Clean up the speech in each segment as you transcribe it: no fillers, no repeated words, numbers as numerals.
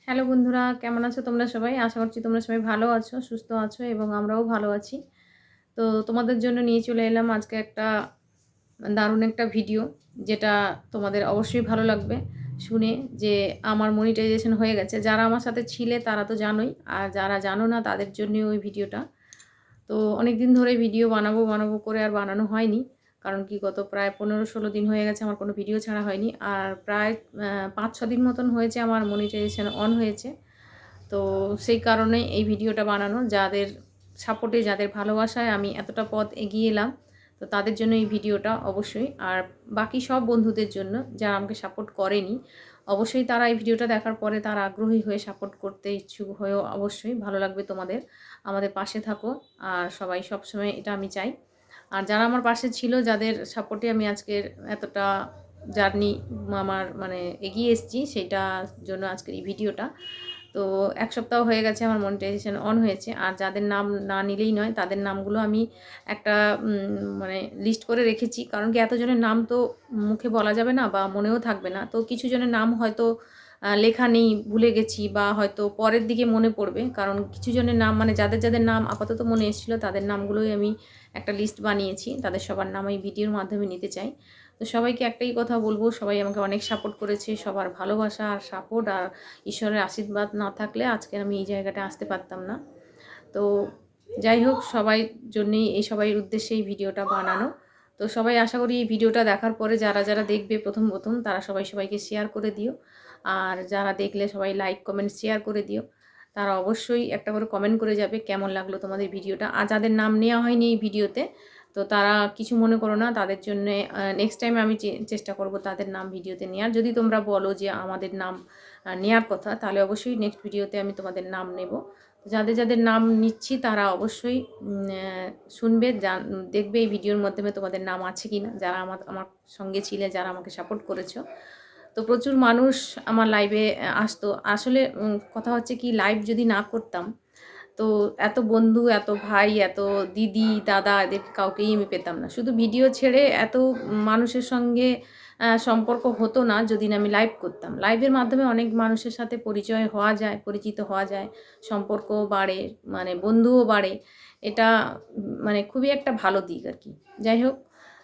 Hello বন্ধুরা, কেমন আছো তোমরা সবাই? আশা করছি তোমরা সবাই ভালো আছো, সুস্থ আছো এবং আমরাও ভালো আছি। তো তোমাদের জন্য নিয়ে চলে এলাম আজকে একটা দারুণ একটা ভিডিও, যেটা তোমাদের অবশ্যই ভালো লাগবে শুনে যে আমার মনিটাইজেশন হয়ে গেছে। যারা আমার সাথে ছিলে তারা তো জানোই, আর যারা জানো না তাদের জন্যই ওই ভিডিওটা। তো অনেক দিন ধরে ভিডিও বানাবো বানাবো করে আর বানানো হয়নি। কারণ কি, গত প্রায় 15-16 দিন হয়ে গেছে আমার কোনো ভিডিও ছাড়া হয়নি। আর প্রায় 5-6 দিন মতন হয়েছে আমার মনিটাইজেশন অন হয়েছে। তো সেই কারণে এই ভিডিওটা বানানো, যাদের সাপোর্টে, যাদের ভালোবাসায় আমি এতটা পথ এগিয়ে এলাম, তো তাদের জন্য এই ভিডিওটা অবশ্যই। আর বাকি সব বন্ধুদের জন্য যারা আমাকে সাপোর্ট করেনি, অবশ্যই তারা এই ভিডিওটা দেখার পরে তারা আগ্রহী হয়ে সাপোর্ট করতে ইচ্ছুক হয়েও অবশ্যই ভালো লাগবে তোমাদের। আমাদের পাশে থাকো, আর সবাই সবসময় এটা আমি চাই। আর যারা আমার পাশে ছিল, যাদের সাপোর্টে আমি আজকের এতটা জার্নি আমার মানে এগিয়ে এসেছি, সেইটার জন্য আজকের এই ভিডিওটা। তো 1 সপ্তাহ হয়ে গেছে আমার মনিটাইজেশন অন হয়েছে। আর যাদের নাম না নিলেই নয়, তাদের নামগুলো আমি একটা মানে লিস্ট করে রেখেছি। কারণ কি, এতজনের নাম তো মুখে বলা যাবে না বা মনেও থাকবে না। তো কিছু জনের নাম হয়তো লেখা নেই, ভুলে গেছি, বা হয়তো পরের দিকে মনে পড়বে। কারণ কিছু জনের নাম মানে যাদের যাদের নাম আপাতত মনে এসেছিল, তাদের নামগুলোই আমি একটা লিস্ট বানিয়েছি। তাদের সবার নাম এই ভিডিওর মাধ্যমে নিতে চাই। তো সবাইকে একটাই কথা বলবো, সবাই আমাকে অনেক সাপোর্ট করেছে। সবার ভালোবাসা আর সাপোর্ট আর ঈশ্বরের আশীর্বাদ না থাকলে আজকে আমি এই জায়গাটা আসতে পারতাম না। তো যাই হোক, সবাই জন্যেই এই সবাইয়ের উদ্দেশ্যে এই ভিডিওটা বানানো। তো সবাই আশা করি এই ভিডিওটা দেখার পরে যারা যারা দেখবে প্রথম প্রথম, তারা সবাই সবাইকে শেয়ার করে দিও। আর যারা দেখলে সবাই লাইক কমেন্ট শেয়ার করে দিও। তারা অবশ্যই একটা করে কমেন্ট করে যাবে কেমন লাগলো তোমাদের ভিডিওটা। আর যাদের নাম নেওয়া হয়নি এই ভিডিওতে, তো তারা কিছু মনে করো না, তাদের জন্য নেক্সট টাইম আমি চেষ্টা করব তাদের নাম ভিডিওতে নেওয়ার। যদি তোমরা বলো যে আমাদের নাম নেওয়ার কথা, তাহলে অবশ্যই নেক্সট ভিডিওতে আমি তোমাদের নাম নেব। যাদের যাদের নাম নিচ্ছি তারা অবশ্যই শুনবে, দেখবে এই ভিডিওর মাধ্যমে তোমাদের নাম আছে কি না, যারা আমার আমার সঙ্গে ছিলে, যারা আমাকে সাপোর্ট করেছো। তো প্রচুর মানুষ আমার লাইভে আসতো। আসলে কথা হচ্ছে কি, লাইভ যদি না করতাম, তো এত বন্ধু, এত ভাই, এত দিদি, দাদা, এদের কাউকেই আমি পেতাম না। শুধু ভিডিও ছেড়ে এত মানুষের সঙ্গে সম্পর্ক হতো না যদি না আমি লাইভ করতাম। লাইভের মাধ্যমে অনেক মানুষের সাথে পরিচয় হওয়া যায়, পরিচিত হওয়া যায়, সম্পর্কও বাড়ে, মানে বন্ধুও বাড়ে। এটা মানে খুবই একটা ভালো দিক আর কি। যাই হোক,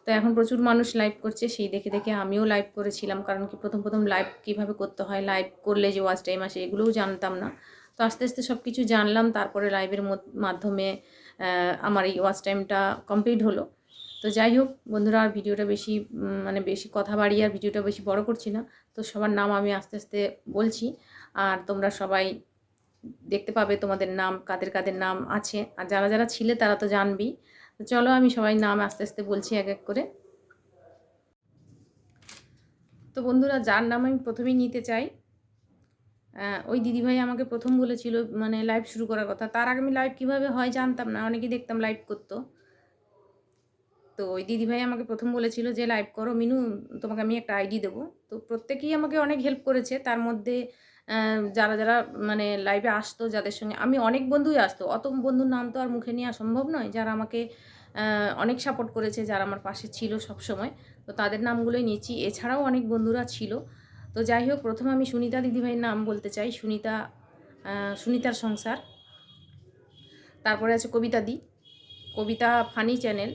তো এখন প্রচুর মানুষ লাইভ করছে, সেই দেখে দেখে আমিও লাইভ করেছিলাম। কারণ কি, প্রথম প্রথম লাইভ কীভাবে করতে হয়, লাইভ করলে যে ওয়াচ টাইম আসে, এগুলোও জানতাম না। তো আস্তে আস্তে সব কিছু জানলাম, তারপরে লাইভের মাধ্যমে আমার এই ওয়াচ টাইমটা কমপ্লিট হলো। তো যাই হোক বন্ধুরা, আর ভিডিওটা বেশি মানে বেশি কথা বাড়িয়ে আর ভিডিওটা বেশি বড় করছি না। তো সবার নাম আমি আস্তে আস্তে বলছি, আর তোমরা সবাই দেখতে পাবে তোমাদের নাম, কাদের কাদের নাম আছে। আর যারা যারা ছিলে তারা তো জানবেই। তো চলো, আমি সবাই নাম আস্তে আস্তে বলছি এক এক করে। তো বন্ধুরা, যার নাম আমি প্রথমেই নিতে চাই, ওই দিদিভাই আমাকে প্রথম বলেছিল মানে লাইভ শুরু করার কথা। তার আগে আমি লাইভ কীভাবে হয় জানতাম না, অনেকেই দেখতাম লাইভ করতো। তো ওই দিদিভাই আমাকে প্রথম বলেছিল যে লাইভ করো মিনু, তোমাকে আমি একটা আইডি দেবো। তো প্রত্যেকেই আমাকে অনেক হেল্প করেছে। তার মধ্যে যারা যারা মানে লাইভে আসতো, যাদের সঙ্গে আমি অনেক বন্ধুই আসতো, অত বন্ধুর নাম তো আর মুখে নেওয়া সম্ভব নয়, যারা আমাকে অনেক সাপোর্ট করেছে, যারা আমার পাশে ছিল সবসময়। তো তাদের নামগুলোই নিচ্ছি। এছাড়াও অনেক বন্ধুরা ছিল। তো যাই হোক, প্রথমে আমি সুনিতা দিদিভাইয়ের নাম বলতে চাই। সুনিতার সংসার। তারপরে আছে কবিতা দি, কবিতা ফানি চ্যানেল।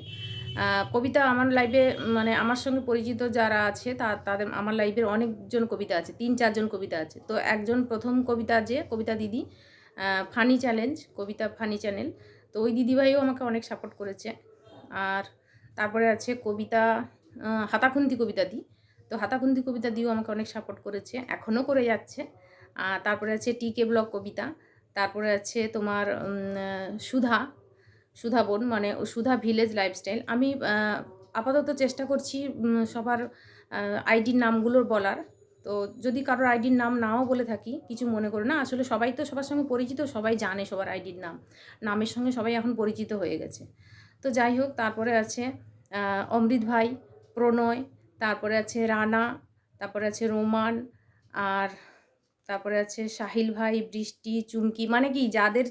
কবিতা আমার লাইভে মানে আমার সঙ্গে পরিচিত যারা আছে তাদের আমার লাইভের অনেকজন কবিতা আছে, 3-4 জন কবিতা আছে। তো একজন প্রথম কবিতা, যে কবিতা দিদি, ফানি চ্যালেঞ্জ, কবিতা ফানি চ্যানেল। তো ওই দিদিভাইও আমাকে অনেক সাপোর্ট করেছে। আর তারপরে আছে কবিতা হাতাখুন্তি কবিতা দি। তো হাতাখুন্তি কবিতা দিও আমাকে অনেক সাপোর্ট করেছে, এখনও করে যাচ্ছে। তারপরে আছে টিকে ব্লগ কবিতা। তারপরে আছে তোমার সুধা, সুধা বোন, মানে সুধা ভিলেজ লাইফস্টাইল। আমি আপাতত চেষ্টা করছি সবার আইডির নামগুলোর বলার। তো যদি কারোর আইডির নাম নাও বলে থাকি, কিছু মনে করো না। আসলে সবাই তো সবার সঙ্গে পরিচিত, সবাই জানে সবার আইডির নাম, নামের সঙ্গে সবাই এখন পরিচিত হয়ে গেছে। তো যাই হোক, তারপরে আছে অমৃত ভাই, প্রণয়, তারপরে আছে রানা, তারপরে আছে রোমান, আর তারপরে আছে সাহিল ভাই, বৃষ্টি, চুমকি। মানে কি, যাদের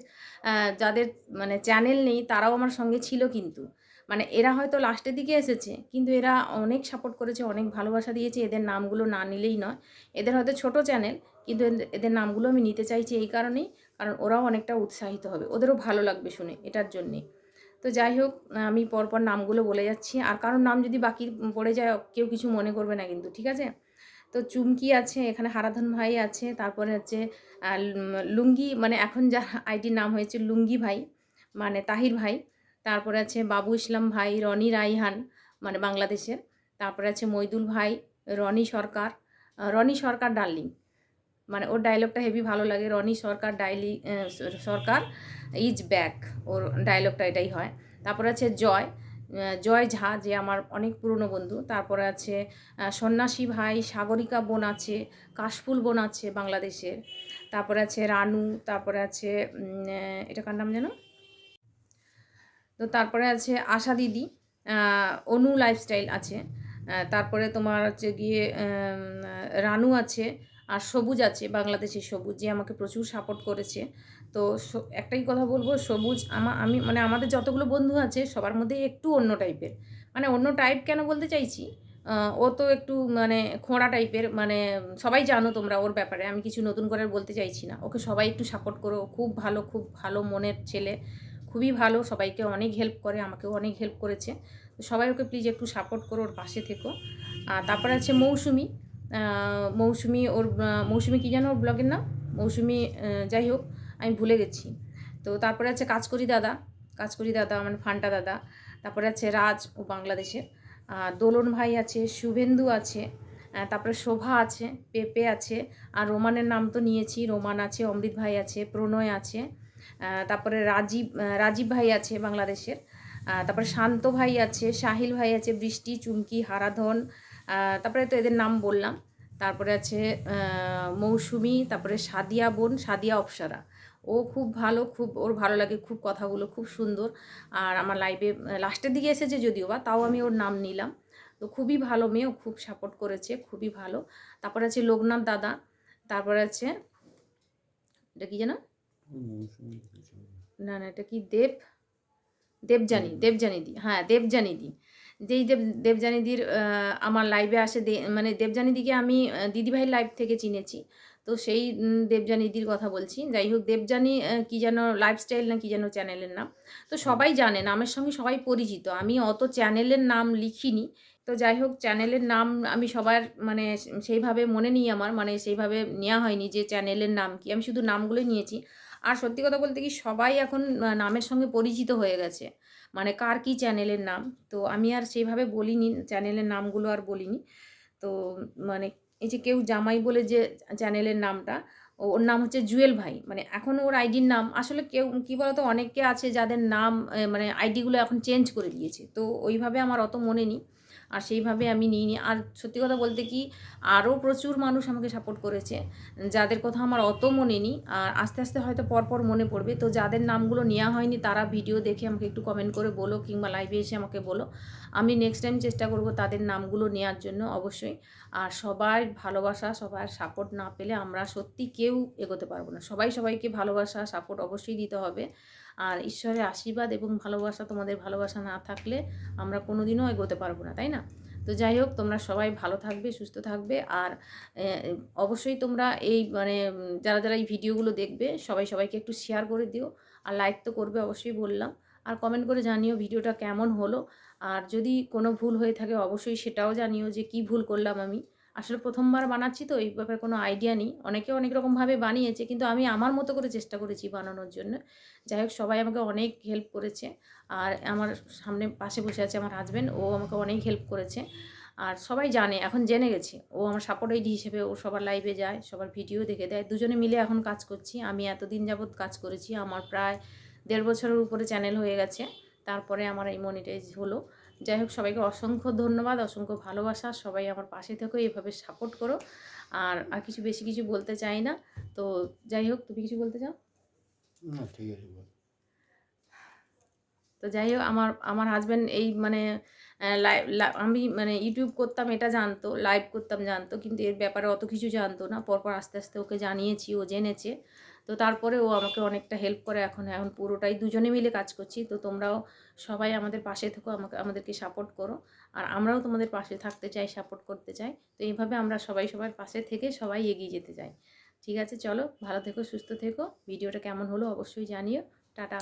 যাদের মানে চ্যানেল নেই তারাও আমার সঙ্গে ছিল, কিন্তু মানে এরা হয়তো লাস্টের দিকে এসেছে, কিন্তু এরা অনেক সাপোর্ট করেছে, অনেক ভালোবাসা দিয়েছে। এদের নামগুলো না নিলেই নয়। এদের হয়তো ছোট চ্যানেল, কিন্তু এদের নামগুলো আমি নিতে চাইছি এই কারণেই, কারণ ওরাও অনেকটা উৎসাহিত হবে, ওদেরও ভালো লাগবে শুনে, এটার জন্যে। তো যাই হোক, আমি পরপর নামগুলো বলে যাচ্ছি, আর কারোর নাম যদি বাকি পড়ে যায় কেউ কিছু মনে করবে না কিন্তু, ঠিক আছে? তো চুমকি আছে, এখানে হারাধন ভাই আছে, তারপরে হচ্ছে লুঙ্গি, মানে এখন যার আইডির নাম হয়েছে লুঙ্গি ভাই, মানে তাহির ভাই। তারপরে আছে বাবু ইসলাম ভাই, রনি রাইহান, মানে বাংলাদেশের। তারপরে আছে মইদুল ভাই, রনি সরকার ডার্লিং, মানে ওর ডায়লগটা হেভি ভালো লাগে, রনি সরকার সরকার ইজ ব্যাক, ওর ডায়লগটা এটাই হয়। তারপরে আছে জয় ঝা, যে আমার অনেক পুরনো বন্ধু। তারপরে আছে সন্ন্যাসী ভাই, সাগরিকা বোন আছে, কাশফুল বোন আছে বাংলাদেশের। তারপরে আছে রানু, তারপরে আছে এটা কার নাম যেন, তো তারপরে আছে আশা দিদি, অনু লাইফস্টাইল আছে, তারপরে তোমার হচ্ছে গিয়ে রানু আছে, আর সবুজ আছে, বাংলাদেশের সবুজ, যে আমাকে প্রচুর সাপোর্ট করেছে। তো একটাই কথা বলবো, সবুজ আমি মানে আমাদের যতগুলো বন্ধু আছে সবার মধ্যেই একটু অন্য টাইপের, মানে অন্য টাইপ কেন বলতে চাইছি, ও তো একটু মানে খোঁড়া টাইপের, মানে সবাই জানো তোমরা ওর ব্যাপারে, আমি কিছু নতুন করে বলতে চাইছি না। ওকে সবাই একটু সাপোর্ট করো, খুব ভালো মনের ছেলে, খুবই ভালো, সবাইকে অনেক হেল্প করে, আমাকেও অনেক হেল্প করেছে। তো সবাই ওকে প্লিজ একটু সাপোর্ট করো, ওর পাশে থেকো। আর তারপরে আছে মৌসুমি কী যেন ওর ব্লগের নাম, মৌসুমি, যাই হোক আমি ভুলে গেছি। তো তারপরে আছে কাজকরি দাদা মানে ফান্টা দাদা। তারপরে আছে রাজ, ও বাংলাদেশের। দোলন ভাই আছে, শুভেন্দু আছে, তারপরে শোভা আছে, পেপে আছে, আর রোমানের নাম তো নিয়েছি, রোমান আছে, অমৃত ভাই আছে, প্রণয় আছে, তারপরে রাজীব ভাই আছে বাংলাদেশের, তারপরে শান্ত ভাই আছে, সাহিল ভাই আছে, বৃষ্টি, চুমকি, হারাধন, তারপরে তো এদের নাম বললাম। তারপরে আছে মৌসুমি, তারপরে সাদিয়া অপসরা, ও খুব ভালো, খুব ওর ভালো লাগে, খুব কথাগুলো খুব সুন্দর। আর আমার লাইভে লাস্টের দিকে এসেছে যদিও বা, তাও আমি ওর নাম নিলাম। তো খুবই ভালো মেয়ে, ও খুব সাপোর্ট করেছে, খুবই ভালো। তারপরে আছে লোকনাথ দাদা, তারপরে আছে এটা কি যেন, না এটা কি দেবজানিদি, হ্যাঁ দেবজানিদি, যেই দেবজানিদির আমার লাইভে আসে, মানে দেবজানিদিকে আমি দিদিভাইয়ের লাইভ থেকে চিনেছি। তো সেই দেবজানিদির কথা বলছি। যাই হোক, দেবজানি কী যেন লাইফস্টাইল না কী যেন চ্যানেলের নাম। তো সবাই জানে, নামের সঙ্গে সবাই পরিচিত, আমি অত চ্যানেলের নাম লিখিনি। তো যাই হোক, চ্যানেলের নাম আমি সবার মানে সেইভাবে মনে নেই আমার, মানে সেইভাবে নেওয়া হয়নি যে চ্যানেলের নাম কি, আমি শুধু নামগুলোই নিয়েছি। আর সত্যি কথা বলতে কি, সবাই এখন নামের সঙ্গে পরিচিত হয়ে গেছে, মানে কার কী চ্যানেলের নাম। তো আমি আর সেইভাবে বলিনি, চ্যানেলের নামগুলো আর বলিনি। তো মানে এই যে কেউ জামাই বলে যে চ্যানেলের নামটা, ওর নাম হচ্ছে জুয়েল ভাই, মানে এখন ওর আইডির নাম আসলে কেউ কী বলতো, অনেকে আছে যাদের নাম মানে আইডিগুলো এখন চেঞ্জ করে দিয়েছে, তো ওইভাবে আমার অত মনে নেই, আর সেইভাবে আমি নিইনি। আর সত্যি কথা বলতে কি, আরও প্রচুর মানুষ আমাকে সাপোর্ট করেছে, যাদের কথা আমার অত মনে নেই, আর আস্তে আস্তে হয়তো পরপর মনে পড়বে। তো যাদের নামগুলো নেওয়া হয়নি তারা ভিডিও দেখে আমাকে একটু কমেন্ট করে বলো, কিংবা লাইভে এসে আমাকে বলো, আমি নেক্সট টাইম চেষ্টা করব তাদের নামগুলো নেওয়ার জন্য অবশ্যই। আর সবার ভালোবাসা, সবার সাপোর্ট না পেলে আমরা সত্যি কেউ এগোতে পারবো না। সবাইকে ভালোবাসা সাপোর্ট অবশ্যই দিতে হবে। আর ঈশ্বরের আশীর্বাদ এবং ভালোবাসা, তোমাদের ভালোবাসা না থাকলে আমরা কোনোদিনও এগোতে পারবো না, তাই না? তো যাই হোক, তোমরা সবাই ভালো থাকবে, সুস্থ থাকবে। আর অবশ্যই তোমরা এই মানে যারা এই ভিডিওগুলো দেখবে সবাইকে একটু শেয়ার করে দিও, আর লাইক তো করবে অবশ্যই বললাম। আর কমেন্ট করে জানিও ভিডিওটা কেমন হলো। আর যদি কোনো ভুল হয়ে থাকে অবশ্যই সেটাও জানিও, যে কি ভুল করলাম আমি। আসলে প্রথমবার বানাচ্ছি তো এই ব্যাপারে কোনো আইডিয়া নেই, অনেকে অনেক রকমভাবে বানিয়েছে, কিন্তু আমি আমার মতো করে চেষ্টা করেছি বানানোর জন্য। যাই হোক, সবাই আমাকে অনেক হেল্প করেছে। আর আমার সামনে পাশে বসে আছে আমার হাজব্যান্ড, ও আমাকে অনেক হেল্প করেছে। আর সবাই জানে, এখন জেনে গেছে, ও আমার সাপোর্ট আইডি হিসেবে, ও সবার লাইভে যায়, সবার ভিডিও দেখে দেয়, দুজনে মিলে এখন কাজ করছি। আমি এতদিন যাবৎ কাজ করেছি, আমার প্রায় 1.5 বছরের উপরে চ্যানেল হয়ে গেছে, তারপরে আমার এই মনিটাইজ হলো। যাই হোক, সবাইকে অসংখ্য ধন্যবাদ, অসংখ্য ভালোবাসা, সবাই আমার পাশে থেকো, এইভাবে সাপোর্ট করো। আর কিছু বেশি কিছু বলতে চাই না। তো যাই হোক, তুমি কিছু বলতে চাও? না, ঠিক আছে, বল। তো যাই হোক, আমার হাজব্যান্ড এই মানে আমি মানে ইউটিউব করতাম এটা জানতো, লাইভ করতাম জানতো, কিন্তু এর ব্যাপারে অত কিছু জানতো না। পরপর আস্তে আস্তে ওকে জানিয়েছি, ও জেনেছে। তো তারপরে ও আমাকে অনেকটা হেল্প করে, এখন পুরোটাই দুজনে মিলে কাজ করছি। তো তোমরাও সবাই আমাদের পাশে থেকো, আমাদেরকে সাপোর্ট করো। আর আমরাও তোমাদের পাশে থাকতে চাই, সাপোর্ট করতে চাই। তো এইভাবে আমরা সবাই সবার পাশে থেকে সবাই এগিয়ে যেতে চাই। ঠিক আছে, চলো ভালো থেকো, সুস্থ থেকো। ভিডিওটা কেমন হলো অবশ্যই জানিও। টাটা।